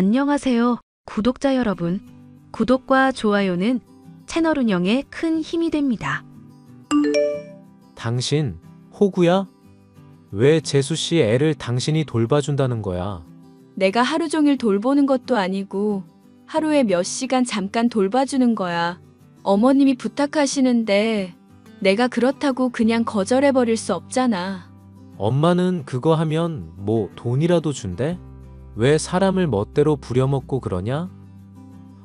안녕하세요, 구독자 여러분. 구독과 좋아요는 채널 운영에 큰 힘이 됩니다. 당신, 호구야? 왜 재수씨 애를 당신이 돌봐준다는 거야? 내가 하루 종일 돌보는 것도 아니고 하루에 몇 시간 잠깐 돌봐주는 거야. 어머님이 부탁하시는데 내가 그렇다고 그냥 거절해버릴 수 없잖아. 엄마는 그거 하면 뭐 돈이라도 준대? 왜 사람을 멋대로 부려먹고 그러냐?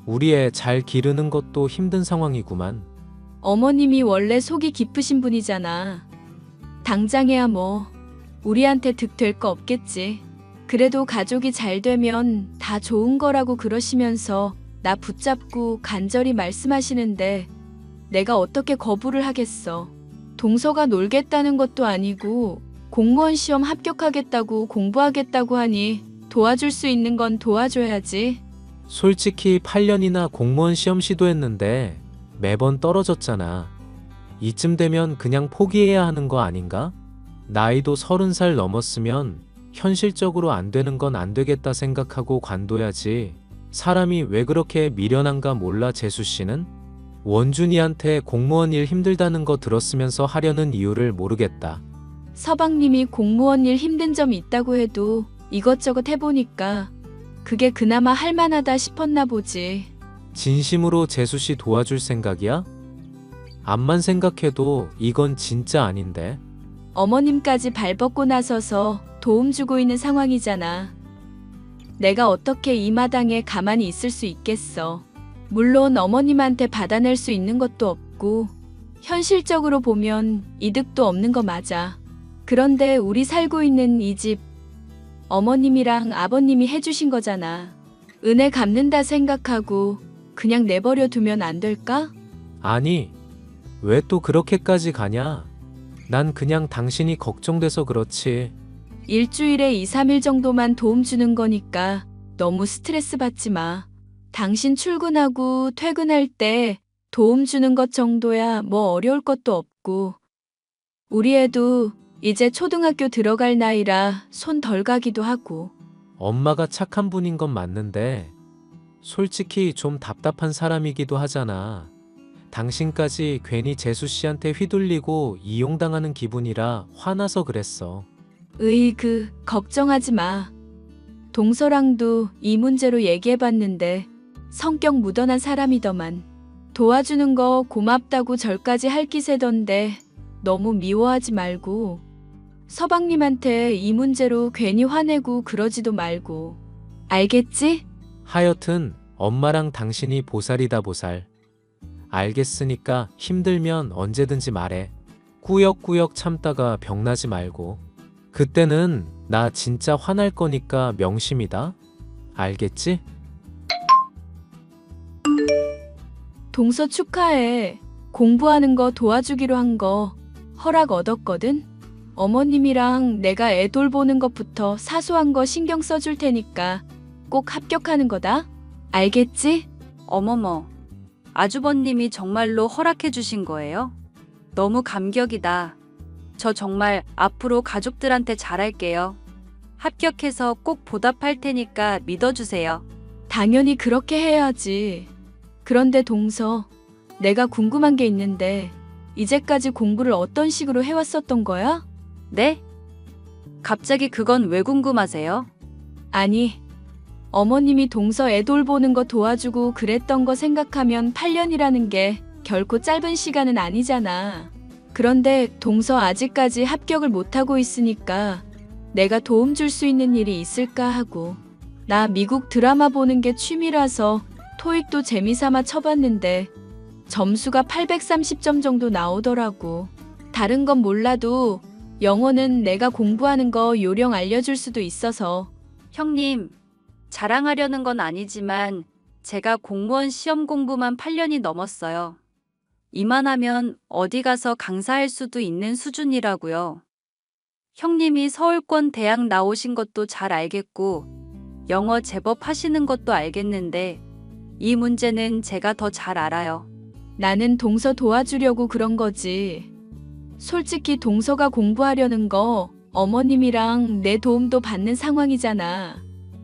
우리 애 잘 기르는 것도 힘든 상황이구만. 어머님이 원래 속이 깊으신 분이잖아. 당장에야 뭐 우리한테 득될 거 없겠지. 그래도 가족이 잘 되면 다 좋은 거라고 그러시면서 나 붙잡고 간절히 말씀하시는데 내가 어떻게 거부를 하겠어. 동서가 놀겠다는 것도 아니고 공무원 시험 합격하겠다고 공부하겠다고 하니 도와줄 수 있는 건 도와줘야지. 솔직히 8년이나 공무원 시험 시도했는데 매번 떨어졌잖아. 이쯤 되면 그냥 포기해야 하는 거 아닌가? 나이도 30살 넘었으면 현실적으로 안 되는 건 안 되겠다 생각하고 관둬야지. 사람이 왜 그렇게 미련한가 몰라. 재수씨는 원준이한테 공무원 일 힘들다는 거 들었으면서 하려는 이유를 모르겠다. 서방님이 공무원 일 힘든 점이 있다고 해도 이것저것 해보니까 그게 그나마 할만하다 싶었나 보지. 진심으로 재수씨 도와줄 생각이야? 암만 생각해도 이건 진짜 아닌데. 어머님까지 발벗고 나서서 도움 주고 있는 상황이잖아. 내가 어떻게 이 마당에 가만히 있을 수 있겠어. 물론 어머님한테 받아낼 수 있는 것도 없고 현실적으로 보면 이득도 없는 거 맞아. 그런데 우리 살고 있는 이 집 어머님이랑 아버님이 해주신 거잖아. 은혜 갚는다 생각하고 그냥 내버려 두면 안 될까? 아니, 왜 또 그렇게까지 가냐? 난 그냥 당신이 걱정돼서 그렇지. 일주일에 2, 3일 정도만 도움 주는 거니까 너무 스트레스 받지 마. 당신 출근하고 퇴근할 때 도움 주는 것 정도야 뭐 어려울 것도 없고. 우리 애도 이제 초등학교 들어갈 나이라 손 덜 가기도 하고. 엄마가 착한 분인 건 맞는데 솔직히 좀 답답한 사람이기도 하잖아. 당신까지 괜히 재수씨한테 휘둘리고 이용당하는 기분이라 화나서 그랬어. 걱정하지 마. 동서랑도 이 문제로 얘기해봤는데 성격 무던한 사람이더만. 도와주는 거 고맙다고 절까지 핥기세던데 너무 미워하지 말고 서방님한테 이 문제로 괜히 화내고 그러지도 말고. 알겠지? 하여튼 엄마랑 당신이 보살이다 보살. 알겠으니까 힘들면 언제든지 말해. 꾸역꾸역 참다가 병나지 말고. 그때는 나 진짜 화날 거니까 명심이다. 알겠지? 동서 축하해. 공부하는 거 도와주기로 한 거 허락 얻었거든? 어머님이랑 내가 애 돌보는 것부터 사소한 거 신경 써줄 테니까 꼭 합격하는 거다. 알겠지? 어머머, 아주버님이 정말로 허락해 주신 거예요? 너무 감격이다. 저 정말 앞으로 가족들한테 잘할게요. 합격해서 꼭 보답할 테니까 믿어주세요. 당연히 그렇게 해야지. 그런데 동서, 내가 궁금한 게 있는데 이제까지 공부를 어떤 식으로 해왔었던 거야? 네? 갑자기 그건 왜 궁금하세요? 아니, 어머님이 동서 애 돌보는 거 도와주고 그랬던 거 생각하면 8년이라는 게 결코 짧은 시간은 아니잖아. 그런데 동서 아직까지 합격을 못하고 있으니까 내가 도움 줄 수 있는 일이 있을까 하고. 나 미국 드라마 보는 게 취미라서 토익도 재미삼아 쳐봤는데 점수가 830점 정도 나오더라고. 다른 건 몰라도 영어는 내가 공부하는 거 요령 알려줄 수도 있어서. 형님, 자랑하려는 건 아니지만 제가 공무원 시험 공부만 8년이 넘었어요. 이만하면 어디 가서 강사할 수도 있는 수준이라고요. 형님이 서울권 대학 나오신 것도 잘 알겠고 영어 제법 하시는 것도 알겠는데 이 문제는 제가 더 잘 알아요. 나는 동서 도와주려고 그런 거지. 솔직히 동서가 공부하려는 거 어머님이랑 내 도움도 받는 상황이잖아.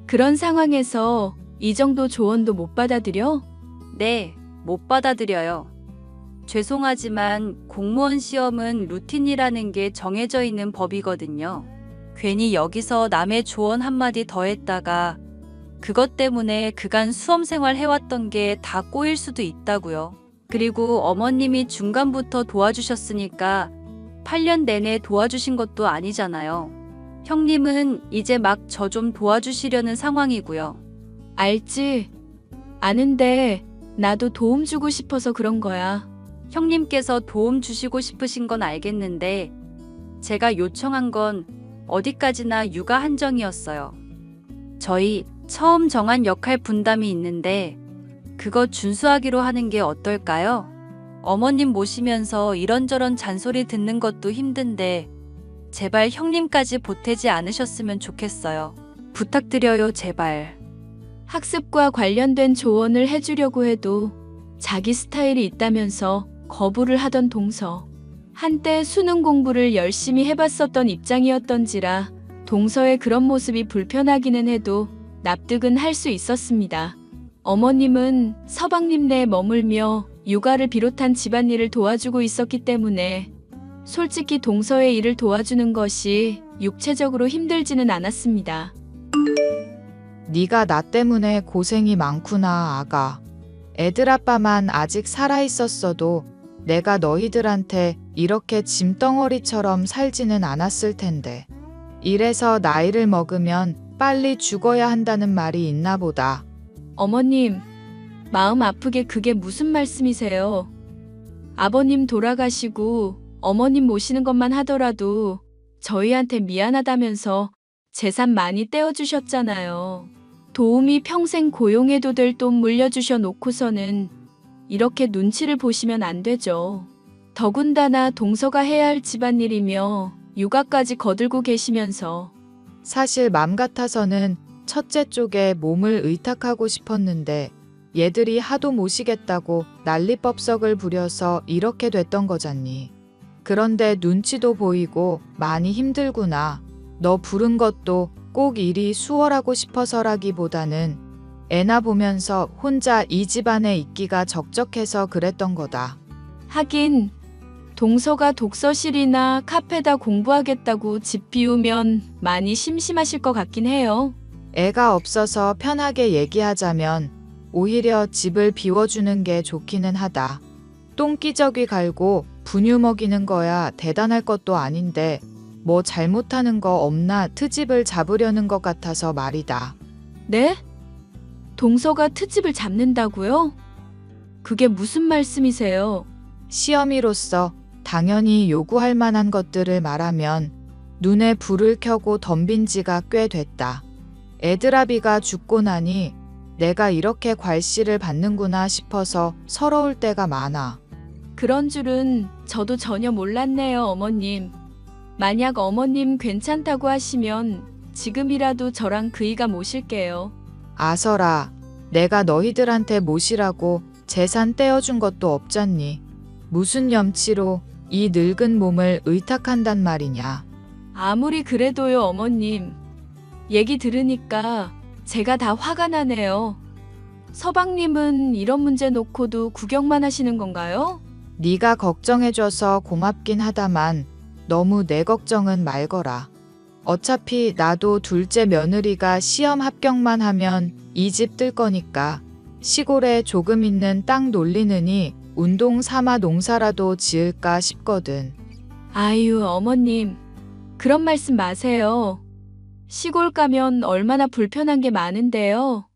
그런 상황에서 이 정도 조언도 못 받아들여? 네, 못 받아들여요. 죄송하지만 공무원 시험은 루틴이라는 게 정해져 있는 법이거든요. 괜히 여기서 남의 조언 한마디 더했다가 그것 때문에 그간 수험생활 해왔던 게 다 꼬일 수도 있다고요. 그리고 어머님이 중간부터 도와주셨으니까 8년 내내 도와주신 것도 아니잖아요. 형님은 이제 막 저 좀 도와주시려는 상황이고요. 알지? 아는데 나도 도움 주고 싶어서 그런 거야. 형님께서 도움 주시고 싶으신 건 알겠는데 제가 요청한 건 어디까지나 육아 한정이었어요. 저희 처음 정한 역할 분담이 있는데 그거 준수하기로 하는 게 어떨까요? 어머님 모시면서 이런저런 잔소리 듣는 것도 힘든데 제발 형님까지 보태지 않으셨으면 좋겠어요. 부탁드려요, 제발. 학습과 관련된 조언을 해주려고 해도 자기 스타일이 있다면서 거부를 하던 동서. 한때 수능 공부를 열심히 해봤었던 입장이었던지라 동서의 그런 모습이 불편하기는 해도 납득은 할 수 있었습니다. 어머님은 서방님 내에 머물며 육아를 비롯한 집안일을 도와주고 있었기 때문에 솔직히 동서의 일을 도와주는 것이 육체적으로 힘들지는 않았습니다. 네가 나 때문에 고생이 많구나, 아가. 애들 아빠만 아직 살아있었어도 내가 너희들한테 이렇게 짐덩어리처럼 살지는 않았을 텐데. 이래서 나이를 먹으면 빨리 죽어야 한다는 말이 있나 보다. 어머님, 마음 아프게 그게 무슨 말씀이세요? 아버님 돌아가시고 어머님 모시는 것만 하더라도 저희한테 미안하다면서 재산 많이 떼어주셨잖아요. 도우미 평생 고용해도 될 돈 물려주셔 놓고서는 이렇게 눈치를 보시면 안 되죠. 더군다나 동서가 해야 할 집안일이며 육아까지 거들고 계시면서. 사실 맘 같아서는 첫째 쪽에 몸을 의탁하고 싶었는데 얘들이 하도 모시겠다고 난리법석을 부려서 이렇게 됐던 거잖니. 그런데 눈치도 보이고 많이 힘들구나. 너 부른 것도 꼭 일이 수월하고 싶어서라기보다는 애나 보면서 혼자 이 집안에 있기가 적적해서 그랬던 거다. 하긴 동서가 독서실이나 카페다 공부하겠다고 집 비우면 많이 심심하실 것 같긴 해요. 애가 없어서 편하게 얘기하자면 오히려 집을 비워주는 게 좋기는 하다. 똥기저귀 갈고 분유 먹이는 거야 대단할 것도 아닌데 뭐 잘못하는 거 없나 트집을 잡으려는 것 같아서 말이다. 네? 동서가 트집을 잡는다고요? 그게 무슨 말씀이세요? 시어미로서 당연히 요구할 만한 것들을 말하면 눈에 불을 켜고 덤빈 지가 꽤 됐다. 애들아비가 죽고 나니 내가 이렇게 괄시를 받는구나 싶어서 서러울 때가 많아. 그런 줄은 저도 전혀 몰랐네요, 어머님. 만약 어머님 괜찮다고 하시면 지금이라도 저랑 그이가 모실게요. 아서라, 내가 너희들한테 모시라고 재산 떼어준 것도 없잖니. 무슨 염치로 이 늙은 몸을 의탁한단 말이냐. 아무리 그래도요, 어머님. 얘기 들으니까 제가 다 화가 나네요. 서방님은 이런 문제 놓고도 구경만 하시는 건가요? 네가 걱정해줘서 고맙긴 하다만 너무 내 걱정은 말거라. 어차피 나도 둘째 며느리가 시험 합격만 하면 이 집 뜰 거니까 시골에 조금 있는 땅 놀리느니 운동 삼아 농사라도 지을까 싶거든. 아유, 어머님. 그런 말씀 마세요. 시골 가면 얼마나 불편한 게 많은데요.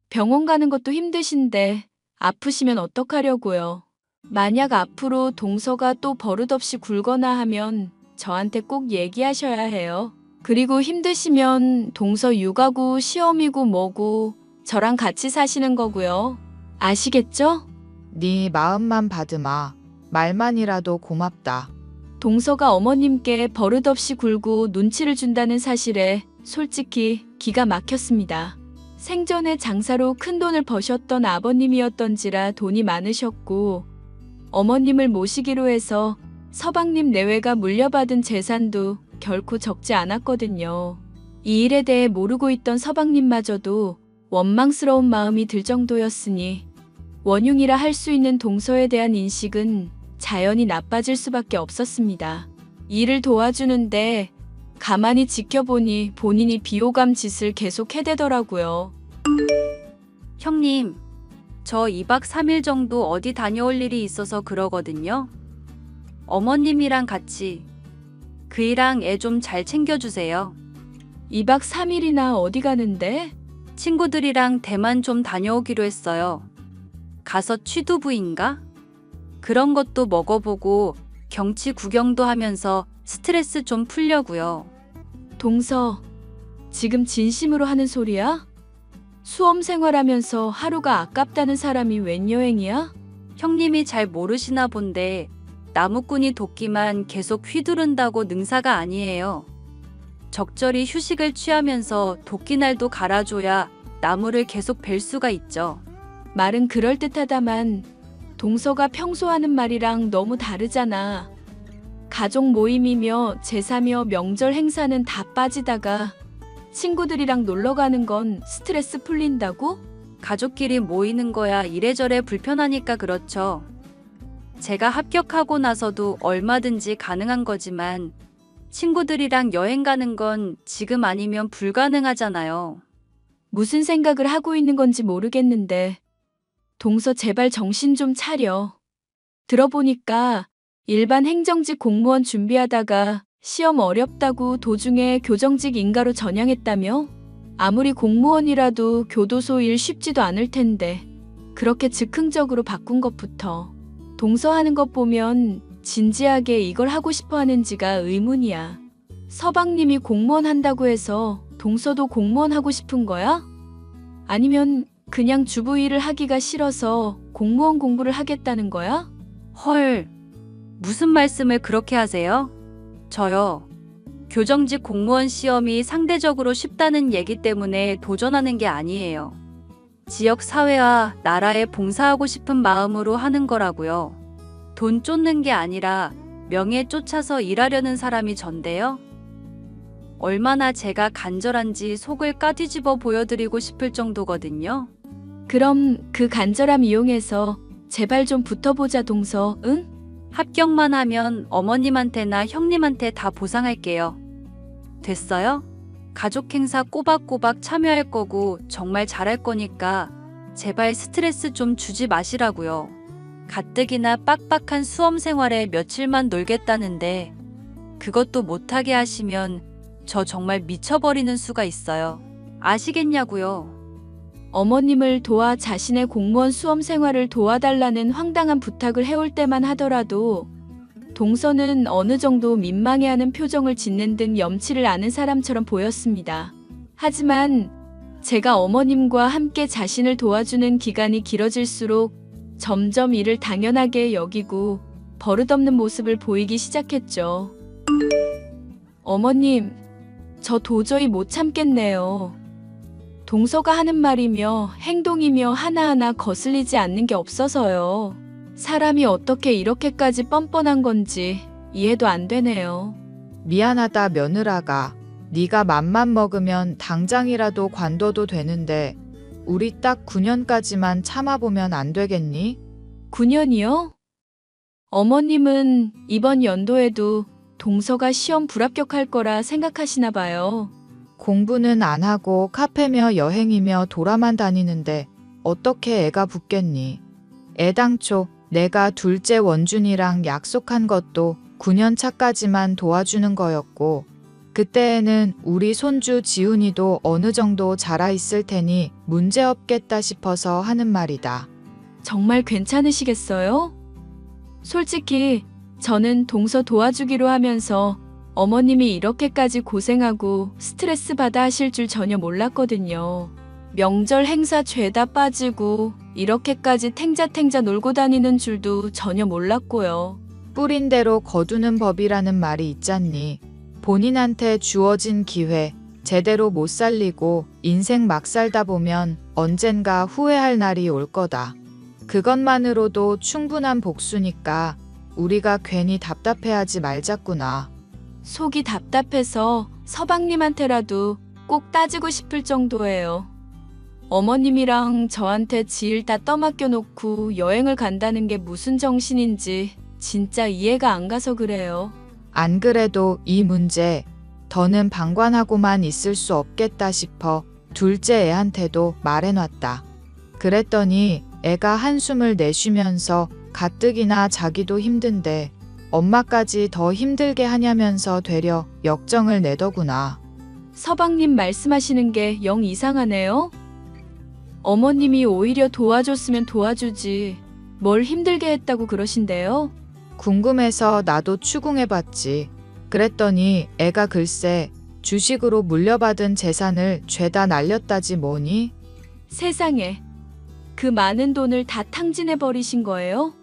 병원 가는 것도 힘드신데 아프시면 어떡하려고요. 만약 앞으로 동서가 또 버릇없이 굴거나 하면 저한테 꼭 얘기하셔야 해요. 그리고 힘드시면 동서 육아고 시험이고 뭐고 저랑 같이 사시는 거고요. 아시겠죠? 네 마음만 받으마. 말만이라도 고맙다. 동서가 어머님께 버릇없이 굴고 눈치를 준다는 사실에 솔직히 기가 막혔습니다. 생전에 장사로 큰돈을 버셨던 아버님이었던지라 돈이 많으셨고 어머님을 모시기로 해서 서방님 내외가 물려받은 재산도 결코 적지 않았거든요. 이 일에 대해 모르고 있던 서방님마저도 원망스러운 마음이 들 정도였으니 원흉이라 할 수 있는 동서에 대한 인식은 자연히 나빠질 수밖에 없었습니다. 일을 도와주는데 가만히 지켜보니 본인이 비호감 짓을 계속 해대더라고요. 형님, 저 2박 3일 정도 어디 다녀올 일이 있어서 그러거든요. 어머님이랑 같이 그이랑 애 좀 잘 챙겨주세요. 2박 3일이나 어디 가는데? 친구들이랑 대만 좀 다녀오기로 했어요. 가서 취두부인가? 그런 것도 먹어보고 경치 구경도 하면서 스트레스 좀 풀려고요. 동서, 지금 진심으로 하는 소리야? 수험 생활하면서 하루가 아깝다는 사람이 웬 여행이야? 형님이 잘 모르시나 본데 나무꾼이 도끼만 계속 휘두른다고 능사가 아니에요. 적절히 휴식을 취하면서 도끼날도 갈아줘야 나무를 계속 벨 수가 있죠. 말은 그럴듯하다만 동서가 평소 하는 말이랑 너무 다르잖아. 가족 모임이며 제사며 명절 행사는 다 빠지다가 친구들이랑 놀러 가는 건 스트레스 풀린다고? 가족끼리 모이는 거야 이래저래 불편하니까 그렇죠. 제가 합격하고 나서도 얼마든지 가능한 거지만 친구들이랑 여행 가는 건 지금 아니면 불가능하잖아요. 무슨 생각을 하고 있는 건지 모르겠는데 동서 제발 정신 좀 차려. 들어보니까 일반 행정직 공무원 준비하다가 시험 어렵다고 도중에 교정직 인가로 전향했다며? 아무리 공무원이라도 교도소 일 쉽지도 않을 텐데 그렇게 즉흥적으로 바꾼 것부터 동서 하는 것 보면 진지하게 이걸 하고 싶어 하는지가 의문이야. 서방님이 공무원 한다고 해서 동서도 공무원 하고 싶은 거야? 아니면 그냥 주부 일을 하기가 싫어서 공무원 공부를 하겠다는 거야? 헐, 무슨 말씀을 그렇게 하세요? 저요. 교정직 공무원 시험이 상대적으로 쉽다는 얘기 때문에 도전하는 게 아니에요. 지역 사회와 나라에 봉사하고 싶은 마음으로 하는 거라고요. 돈 쫓는 게 아니라 명예 쫓아서 일하려는 사람이 전데요. 얼마나 제가 간절한지 속을 까뒤집어 보여드리고 싶을 정도거든요. 그럼 그 간절함 이용해서 제발 좀 붙어보자 동서, 응? 합격만 하면 어머님한테나 형님한테 다 보상할게요. 됐어요? 가족 행사 꼬박꼬박 참여할 거고 정말 잘할 거니까 제발 스트레스 좀 주지 마시라고요. 가뜩이나 빡빡한 수험 생활에 며칠만 놀겠다는데 그것도 못하게 하시면 저 정말 미쳐버리는 수가 있어요. 아시겠냐고요. 어머님을 도와 자신의 공무원 수험 생활을 도와달라는 황당한 부탁을 해올 때만 하더라도 동서는 어느 정도 민망해하는 표정을 짓는 등 염치를 아는 사람처럼 보였습니다. 하지만 제가 어머님과 함께 자신을 도와주는 기간이 길어질수록 점점 이를 당연하게 여기고 버릇없는 모습을 보이기 시작했죠. 어머님, 저 도저히 못 참겠네요. 동서가 하는 말이며 행동이며 하나하나 거슬리지 않는 게 없어서요. 사람이 어떻게 이렇게까지 뻔뻔한 건지 이해도 안 되네요. 미안하다 며느라가. 네가 맘만 먹으면 당장이라도 관둬도 되는데 우리 딱 9년까지만 참아보면 안 되겠니? 9년이요? 어머님은 이번 연도에도 동서가 시험 불합격할 거라 생각하시나 봐요. 공부는 안 하고 카페며 여행이며 돌아만 다니는데 어떻게 애가 붙겠니? 애당초 내가 둘째 원준이랑 약속한 것도 9년 차까지만 도와주는 거였고 그때에는 우리 손주 지훈이도 어느 정도 자라 있을 테니 문제없겠다 싶어서 하는 말이다. 정말 괜찮으시겠어요? 솔직히 저는 동서 도와주기로 하면서 어머님이 이렇게까지 고생하고 스트레스 받아 하실 줄 전혀 몰랐거든요. 명절 행사 죄다 빠지고 이렇게까지 탱자탱자 놀고 다니는 줄도 전혀 몰랐고요. 뿌린 대로 거두는 법이라는 말이 있잖니. 본인한테 주어진 기회 제대로 못 살리고 인생 막 살다 보면 언젠가 후회할 날이 올 거다. 그것만으로도 충분한 복수니까 우리가 괜히 답답해하지 말자꾸나. 속이 답답해서 서방님한테라도 꼭 따지고 싶을 정도예요. 어머님이랑 저한테 지일 다 떠맡겨 놓고 여행을 간다는 게 무슨 정신인지 진짜 이해가 안 가서 그래요. 안 그래도 이 문제 더는 방관하고만 있을 수 없겠다 싶어 둘째 애한테도 말해놨다. 그랬더니 애가 한숨을 내쉬면서 가뜩이나 자기도 힘든데 엄마까지 더 힘들게 하냐면서 되려 역정을 내더구나. 서방님 말씀하시는 게 영 이상하네요. 어머님이 오히려 도와줬으면 도와주지. 뭘 힘들게 했다고 그러신대요? 궁금해서 나도 추궁해봤지. 그랬더니 애가 글쎄 주식으로 물려받은 재산을 죄다 날렸다지 뭐니? 세상에. 그 많은 돈을 다 탕진해 버리신 거예요?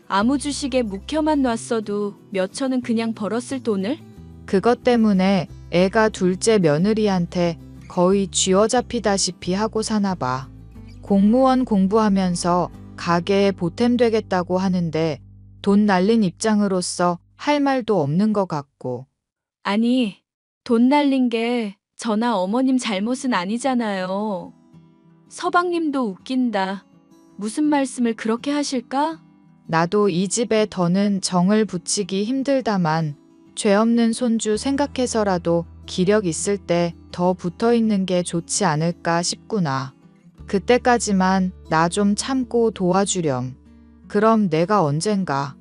아무 주식에 묵혀만 놨어도 몇 천은 그냥 벌었을 돈을? 그것 때문에 애가 둘째 며느리한테 거의 쥐어잡히다시피 하고 사나 봐. 공무원 공부하면서 가게에 보탬되겠다고 하는데 돈 날린 입장으로서 할 말도 없는 것 같고. 아니, 돈 날린 게 저나 어머님 잘못은 아니잖아요. 서방님도 웃긴다. 무슨 말씀을 그렇게 하실까? 나도 이 집에 더는 정을 붙이기 힘들다만 죄 없는 손주 생각해서라도 기력 있을 때 더 붙어 있는 게 좋지 않을까 싶구나. 그때까지만 나 좀 참고 도와주렴. 그럼 내가 언젠가.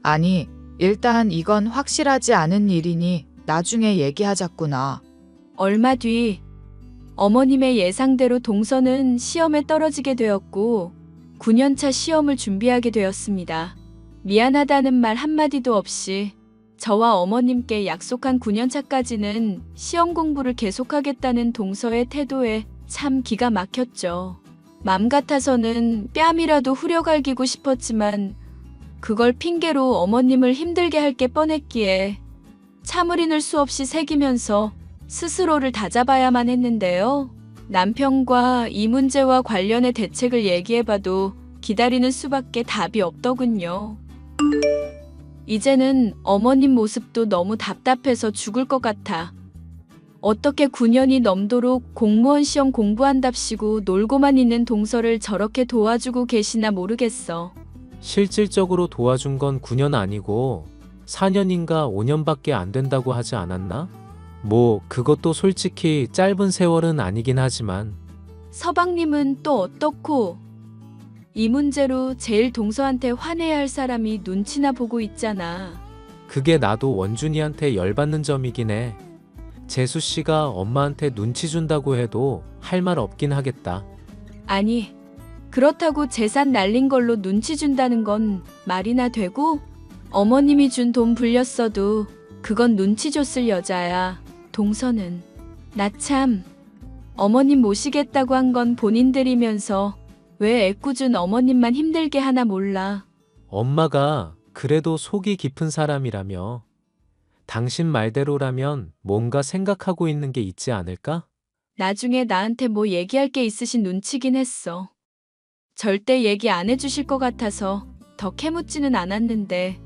아니, 일단 이건 확실하지 않은 일이니 나중에 얘기하자꾸나. 얼마 뒤 어머님의 예상대로 동서는 시험에 떨어지게 되었고 9년차 시험을 준비하게 되었습니다. 미안하다는 말 한마디도 없이 저와 어머님께 약속한 9년차까지는 시험 공부를 계속하겠다는 동서의 태도에 참 기가 막혔죠. 맘 같아서는 뺨이라도 후려갈기고 싶었지만 그걸 핑계로 어머님을 힘들게 할 게 뻔했기에 참을 인을 수없이 새기면서 스스로를 다잡아야만 했는데요. 남편과 이 문제와 관련해 대책을 얘기해봐도 기다리는 수밖에 답이 없더군요. 이제는 어머님 모습도 너무 답답해서 죽을 것 같아. 어떻게 9년이 넘도록 공무원 시험 공부한답시고 놀고만 있는 동서를 저렇게 도와주고 계시나 모르겠어. 실질적으로 도와준 건 9년 아니고 4년인가 5년밖에 안 된다고 하지 않았나? 뭐 그것도 솔직히 짧은 세월은 아니긴 하지만 서방님은 또 어떻고? 이 문제로 제일 동서한테 화내야 할 사람이 눈치나 보고 있잖아. 그게 나도 원준이한테 열받는 점이긴 해. 재수 씨가 엄마한테 눈치 준다고 해도 할 말 없긴 하겠다. 아니, 그렇다고 재산 날린 걸로 눈치 준다는 건 말이나 되고? 어머님이 준 돈 불렸어도 그건 눈치 줬을 여자야. 동서는. 나 참, 어머님 모시겠다고 한 건 본인들이면서 왜 애꿎은 어머님만 힘들게 하나 몰라. 엄마가 그래도 속이 깊은 사람이라며. 당신 말대로라면 뭔가 생각하고 있는 게 있지 않을까? 나중에 나한테 뭐 얘기할 게 있으신 눈치긴 했어. 절대 얘기 안 해주실 것 같아서 더 캐묻지는 않았는데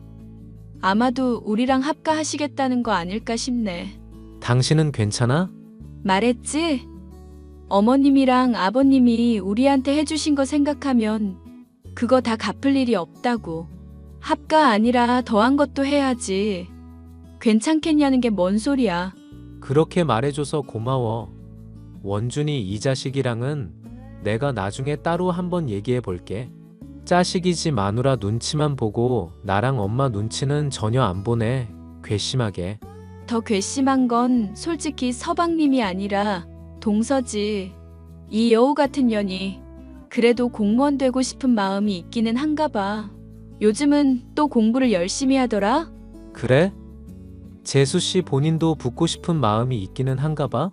아마도 우리랑 합가하시겠다는 거 아닐까 싶네. 당신은 괜찮아? 말했지? 어머님이랑 아버님이 우리한테 해주신 거 생각하면 그거 다 갚을 일이 없다고. 합가 아니라 더한 것도 해야지. 괜찮겠냐는 게 뭔 소리야. 그렇게 말해줘서 고마워. 원준이 이 자식이랑은 내가 나중에 따로 한번 얘기해 볼게. 자식이지 마누라 눈치만 보고 나랑 엄마 눈치는 전혀 안 보네. 괘씸하게. 더 괘씸한 건 솔직히 서방님이 아니라 동서지. 이 여우 같은 년이 그래도 공무원 되고 싶은 마음이 있기는 한가 봐. 요즘은 또 공부를 열심히 하더라. 그래? 재수 씨 본인도 붙고 싶은 마음이 있기는 한가 봐?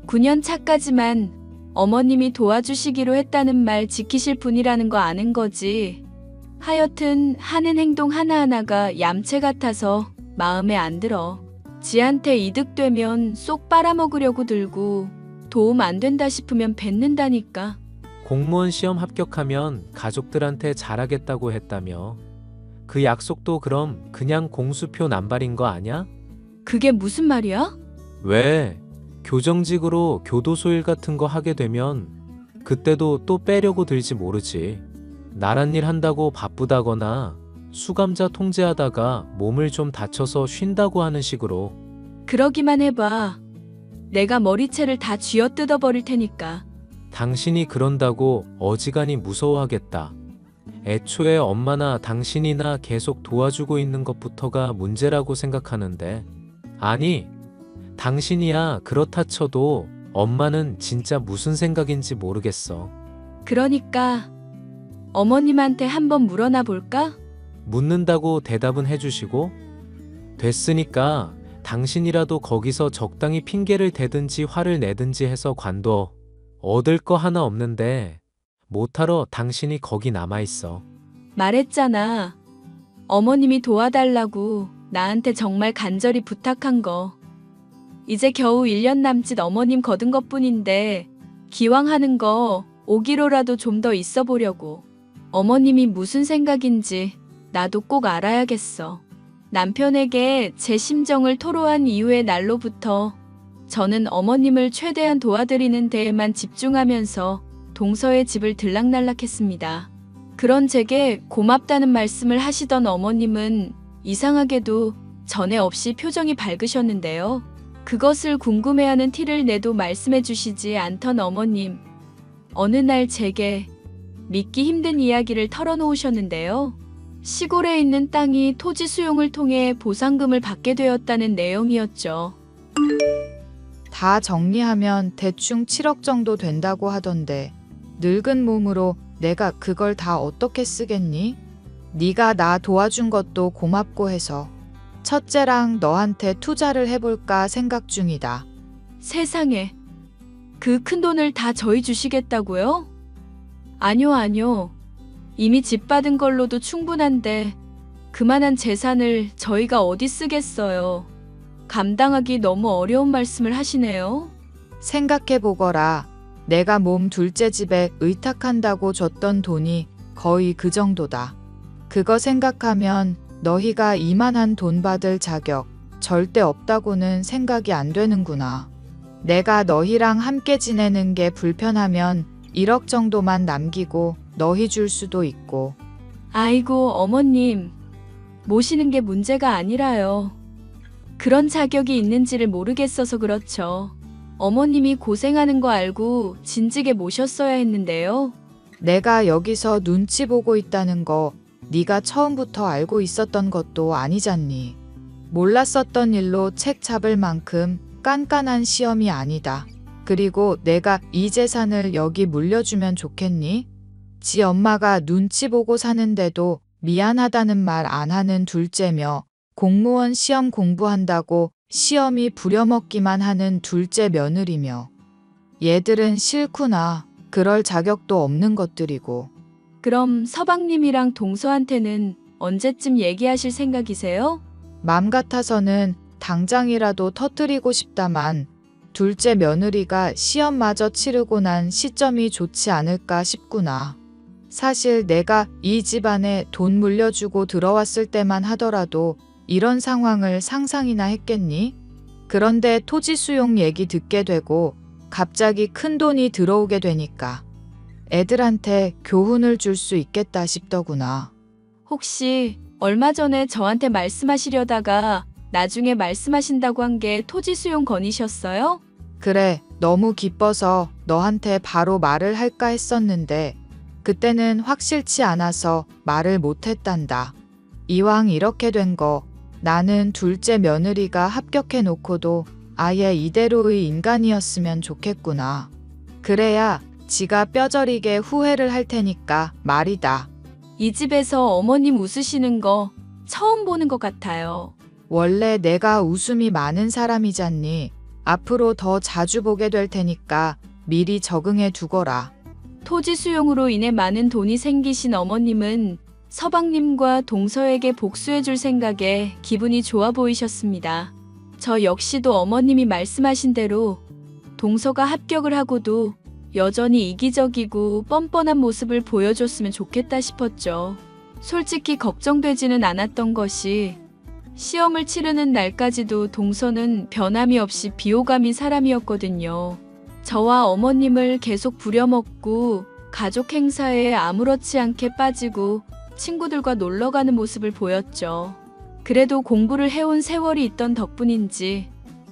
9년 차까지만 어머님이 도와주시기로 했다는 말 지키실 분이라는 거 아는 거지. 하여튼 하는 행동 하나하나가 얌체 같아서 마음에 안 들어. 지한테 이득되면 쏙 빨아먹으려고 들고 도움 안 된다 싶으면 뱉는다니까. 공무원 시험 합격하면 가족들한테 잘하겠다고 했다며. 그 약속도 그럼 그냥 공수표 남발인 거 아냐? 그게 무슨 말이야? 왜? 교정직으로 교도소 일 같은 거 하게 되면 그때도 또 빼려고 들지 모르지. 나란 일 한다고 바쁘다거나 수감자 통제하다가 몸을 좀 다쳐서 쉰다고 하는 식으로. 그러기만 해봐. 내가 머리채를 다 쥐어뜯어 버릴 테니까. 당신이 그런다고 어지간히 무서워하겠다. 애초에 엄마나 당신이나 계속 도와주고 있는 것부터가 문제라고 생각하는데. 아니, 당신이야 그렇다 쳐도 엄마는 진짜 무슨 생각인지 모르겠어. 그러니까 어머님한테 한번 물어나 볼까? 묻는다고 대답은 해주시고, 됐으니까 당신이라도 거기서 적당히 핑계를 대든지 화를 내든지 해서 관둬. 얻을 거 하나 없는데 못하러 당신이 거기 남아있어. 말했잖아. 어머님이 도와달라고 나한테 정말 간절히 부탁한 거. 이제 겨우 1년 남짓 어머님 거둔 것뿐인데 기왕 하는 거 5기로라도 좀 더 있어 보려고. 어머님이 무슨 생각인지 나도 꼭 알아야겠어. 남편에게 제 심정을 토로한 이후의 날로부터 저는 어머님을 최대한 도와드리는 데에만 집중하면서 동서의 집을 들락날락했습니다. 그런 제게 고맙다는 말씀을 하시던 어머님은 이상하게도 전에 없이 표정이 밝으셨는데요. 그것을 궁금해하는 티를 내도 말씀해 주시지 않던 어머님. 어느 날 제게 믿기 힘든 이야기를 털어놓으셨는데요. 시골에 있는 땅이 토지 수용을 통해 보상금을 받게 되었다는 내용이었죠. 다 정리하면 대충 7억 정도 된다고 하던데 늙은 몸으로 내가 그걸 다 어떻게 쓰겠니? 네가 나 도와준 것도 고맙고 해서 첫째랑 너한테 투자를 해볼까 생각 중이다. 세상에, 그 큰 돈을 다 저희 주시겠다고요? 아니요. 이미 집 받은 걸로도 충분한데 그만한 재산을 저희가 어디 쓰겠어요. 감당하기 너무 어려운 말씀을 하시네요. 생각해보거라. 내가 몸 둘째 집에 의탁한다고 줬던 돈이 거의 그 정도다. 그거 생각하면 너희가 이만한 돈 받을 자격 절대 없다고는 생각이 안 되는구나. 내가 너희랑 함께 지내는 게 불편하면 1억 정도만 남기고 너희 줄 수도 있고. 아이고, 어머님. 모시는 게 문제가 아니라요. 그런 자격이 있는지를 모르겠어서 그렇죠. 어머님이 고생하는 거 알고 진즉에 모셨어야 했는데요. 내가 여기서 눈치 보고 있다는 거 네가 처음부터 알고 있었던 것도 아니잖니. 몰랐었던 일로 책 잡을 만큼 깐깐한 시험이 아니다. 그리고 내가 이 재산을 여기 물려주면 좋겠니? 지 엄마가 눈치 보고 사는데도 미안하다는 말 안 하는 둘째며 공무원 시험 공부한다고 시험이 부려먹기만 하는 둘째 며느리며 얘들은 싫구나. 그럴 자격도 없는 것들이고. 그럼 서방님이랑 동서한테는 언제쯤 얘기하실 생각이세요? 맘 같아서는 당장이라도 터뜨리고 싶다만 둘째 며느리가 시험마저 치르고 난 시점이 좋지 않을까 싶구나. 사실 내가 이 집안에 돈 물려주고 들어왔을 때만 하더라도 이런 상황을 상상이나 했겠니? 그런데 토지 수용 얘기 듣게 되고 갑자기 큰 돈이 들어오게 되니까 애들한테 교훈을 줄 수 있겠다 싶더구나. 혹시 얼마 전에 저한테 말씀하시려다가 나중에 말씀하신다고 한 게 토지 수용 건이셨어요? 그래, 너무 기뻐서 너한테 바로 말을 할까 했었는데 그때는 확실치 않아서 말을 못했단다. 이왕 이렇게 된 거 나는 둘째 며느리가 합격해 놓고도 아예 이대로의 인간이었으면 좋겠구나. 그래야 지가 뼈저리게 후회를 할 테니까 말이다. 이 집에서 어머님 웃으시는 거 처음 보는 것 같아요. 원래 내가 웃음이 많은 사람이잖니. 앞으로 더 자주 보게 될 테니까 미리 적응해 두거라. 토지 수용으로 인해 많은 돈이 생기신 어머님은 서방님과 동서에게 복수해 줄 생각에 기분이 좋아 보이셨습니다. 저 역시도 어머님이 말씀하신 대로 동서가 합격을 하고도 여전히 이기적이고 뻔뻔한 모습을 보여줬으면 좋겠다 싶었죠. 솔직히 걱정되지는 않았던 것이 시험을 치르는 날까지도 동서는 변함이 없이 비호감인 사람이었거든요. 저와 어머님을 계속 부려먹고 가족 행사에 아무렇지 않게 빠지고 친구들과 놀러 가는 모습을 보였죠. 그래도 공부를 해온 세월이 있던 덕분인지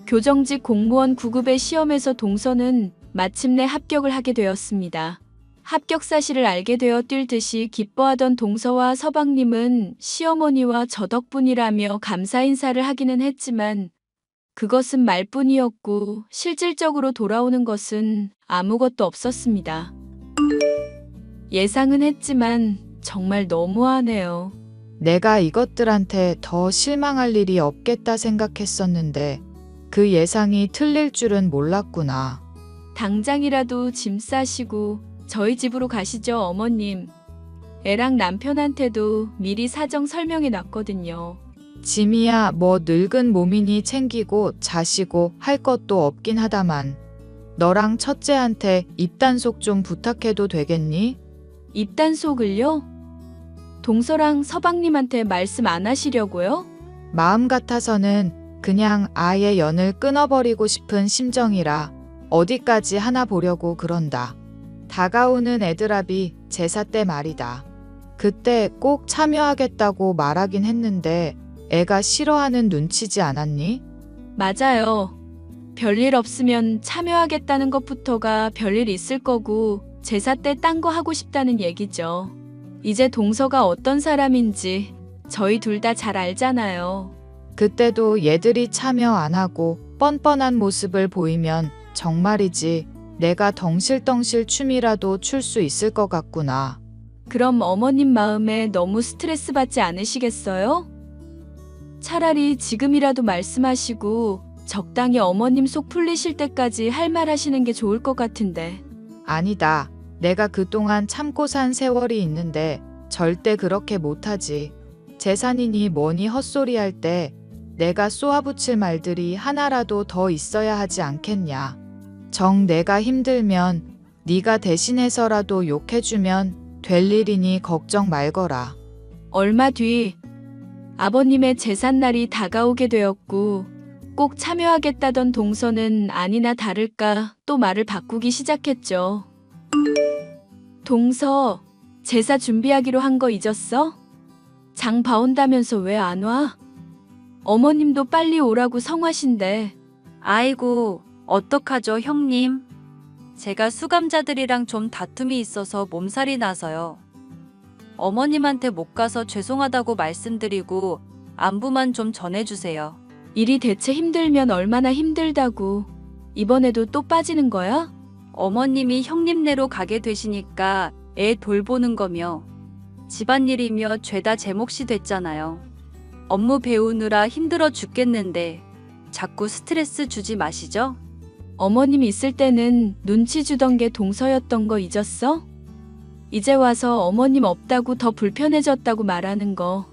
교정직 공무원 9급의 시험에서 동서는 마침내 합격을 하게 되었습니다. 합격 사실을 알게 되어 뛸 듯이 기뻐하던 동서와 서방님은 시어머니와 저 덕분이라며 감사 인사를 하기는 했지만 그것은 말뿐이었고 실질적으로 돌아오는 것은 아무것도 없었습니다. 예상은 했지만 정말 너무하네요. 내가 이것들한테 더 실망할 일이 없겠다 생각했었는데 그 예상이 틀릴 줄은 몰랐구나. 당장이라도 짐 싸시고 저희 집으로 가시죠, 어머님. 애랑 남편한테도 미리 사정 설명해 놨거든요. 짐이야 뭐 늙은 몸이니 챙기고 자시고 할 것도 없긴 하다만 너랑 첫째한테 입단속 좀 부탁해도 되겠니? 입단속을요? 동서랑 서방님한테 말씀 안 하시려고요? 마음 같아서는 그냥 아예 연을 끊어버리고 싶은 심정이라 어디까지 하나 보려고 그런다. 다가오는 애들아비 제사 때 말이다. 그때 꼭 참여하겠다고 말하긴 했는데 애가 싫어하는 눈치지 않았니? 맞아요. 별일 없으면 참여하겠다는 것부터가 별일 있을 거고 제사 때 딴 거 하고 싶다는 얘기죠. 이제 동서가 어떤 사람인지 저희 둘 다 잘 알잖아요. 그때도 얘들이 참여 안 하고 뻔뻔한 모습을 보이면 정말이지 내가 덩실덩실 춤이라도 출 수 있을 것 같구나. 그럼 어머님 마음에 너무 스트레스 받지 않으시겠어요? 차라리 지금이라도 말씀하시고 적당히 어머님 속 풀리실 때까지 할 말 하시는 게 좋을 것 같은데. 아니다. 내가 그동안 참고 산 세월이 있는데 절대 그렇게 못하지. 재산이니 뭐니 헛소리 할 때 내가 쏘아붙일 말들이 하나라도 더 있어야 하지 않겠냐. 정 내가 힘들면 네가 대신해서라도 욕해주면 될 일이니 걱정 말거라. 얼마 뒤 아버님의 제삿날이 다가오게 되었고 꼭 참여하겠다던 동서는 아니나 다를까 또 말을 바꾸기 시작했죠. 동서, 제사 준비하기로 한 거 잊었어? 장 봐온다면서 왜 안 와? 어머님도 빨리 오라고 성화신데. 아이고, 어떡하죠, 형님? 제가 수감자들이랑 좀 다툼이 있어서 몸살이 나서요. 어머님한테 못 가서 죄송하다고 말씀드리고 안부만 좀 전해주세요. 일이 대체 힘들면 얼마나 힘들다고. 이번에도 또 빠지는 거야? 어머님이 형님네로 가게 되시니까 애 돌보는 거며 집안일이며 죄다 제 몫이 됐잖아요. 업무 배우느라 힘들어 죽겠는데 자꾸 스트레스 주지 마시죠? 어머님 있을 때는 눈치 주던 게 동서였던 거 잊었어? 이제 와서 어머님 없다고 더 불편해졌다고 말하는 거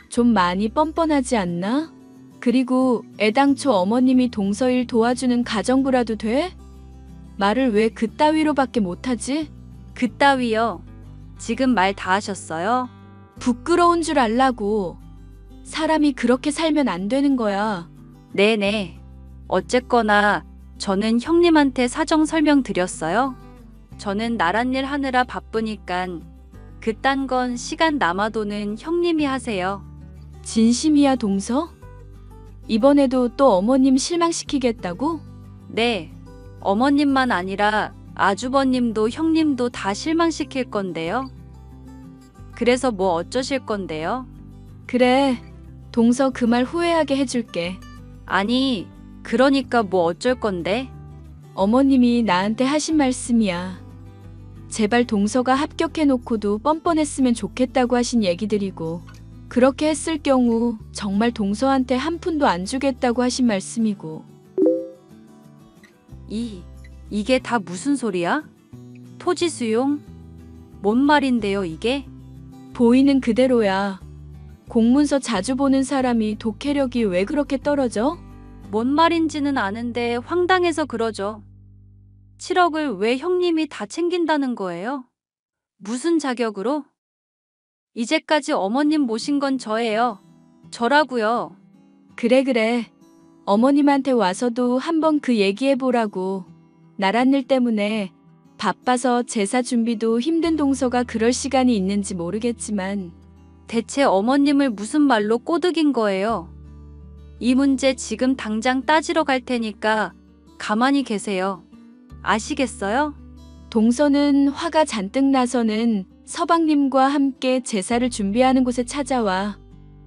좀 많이 뻔뻔하지 않나? 그리고 애당초 어머님이 동서 일 도와주는 가정부라도 돼? 말을 왜 그따위로밖에 못하지? 그따위요. 지금 말 다 하셨어요? 부끄러운 줄 알라고. 사람이 그렇게 살면 안 되는 거야. 네네. 어쨌거나 저는 형님한테 사정 설명드렸어요. 저는 나란 일 하느라 바쁘니깐 그딴 건 시간 남아도는 형님이 하세요. 진심이야, 동서? 이번에도 또 어머님 실망시키겠다고? 네. 어머님만 아니라 아주버님도 형님도 다 실망시킬 건데요. 그래서 뭐 어쩌실 건데요? 그래, 동서 그 말 후회하게 해줄게. 아니, 그러니까 뭐 어쩔 건데? 어머님이 나한테 하신 말씀이야. 제발 동서가 합격해놓고도 뻔뻔했으면 좋겠다고 하신 얘기들이고 그렇게 했을 경우 정말 동서한테 한 푼도 안 주겠다고 하신 말씀이고. 이게 다 무슨 소리야? 토지 수용? 뭔 말인데요, 이게? 보이는 그대로야. 공문서 자주 보는 사람이 독해력이 왜 그렇게 떨어져? 뭔 말인지는 아는데 황당해서 그러죠. 7억을 왜 형님이 다 챙긴다는 거예요? 무슨 자격으로? 이제까지 어머님 모신 건 저예요. 저라고요. 그래. 어머님한테 와서도 한번 그 얘기해보라고. 나랏일 때문에 바빠서 제사 준비도 힘든 동서가 그럴 시간이 있는지 모르겠지만 대체 어머님을 무슨 말로 꼬드긴 거예요? 이 문제 지금 당장 따지러 갈 테니까 가만히 계세요. 아시겠어요? 동서는 화가 잔뜩 나서는 서방님과 함께 제사를 준비하는 곳에 찾아와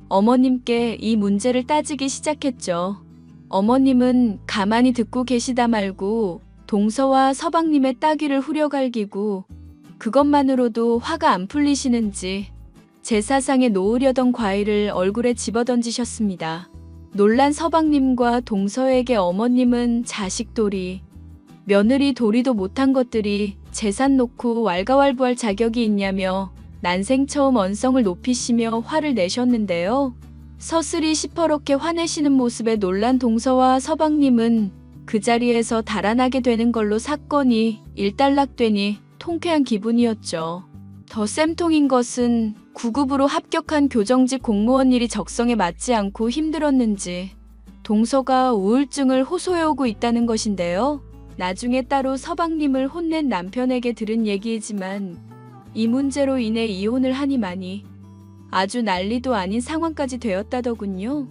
어머님께 이 문제를 따지기 시작했죠. 어머님은 가만히 듣고 계시다 말고 동서와 서방님의 따귀를 후려갈기고 그것만으로도 화가 안 풀리시는지 제사상에 놓으려던 과일을 얼굴에 집어던지셨습니다. 놀란 서방님과 동서에게 어머님은 자식 도리, 며느리 도리도 못한 것들이 재산 놓고 왈가왈부할 자격이 있냐며 난생 처음 언성을 높이시며 화를 내셨는데요. 서슬이 시퍼렇게 화내시는 모습에 놀란 동서와 서방님은 그 자리에서 달아나게 되는 걸로 사건이 일단락되니 통쾌한 기분이었죠. 더 쌤통인 것은 9급으로 합격한 교정직 공무원 일이 적성에 맞지 않고 힘들었는지 동서가 우울증을 호소해오고 있다는 것인데요. 나중에 따로 서방님을 혼낸 남편에게 들은 얘기이지만 이 문제로 인해 이혼을 하니만이 아주 난리도 아닌 상황까지 되었다더군요.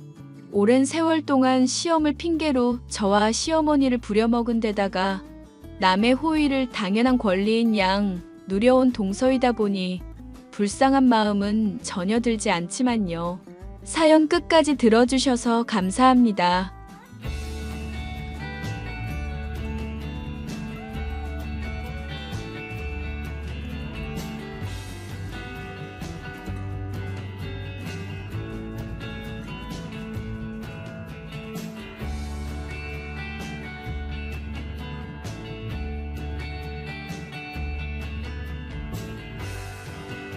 오랜 세월 동안 시험을 핑계로 저와 시어머니를 부려먹은 데다가 남의 호의를 당연한 권리인 양 누려온 동서이다 보니 불쌍한 마음은 전혀 들지 않지만요. 사연 끝까지 들어주셔서 감사합니다.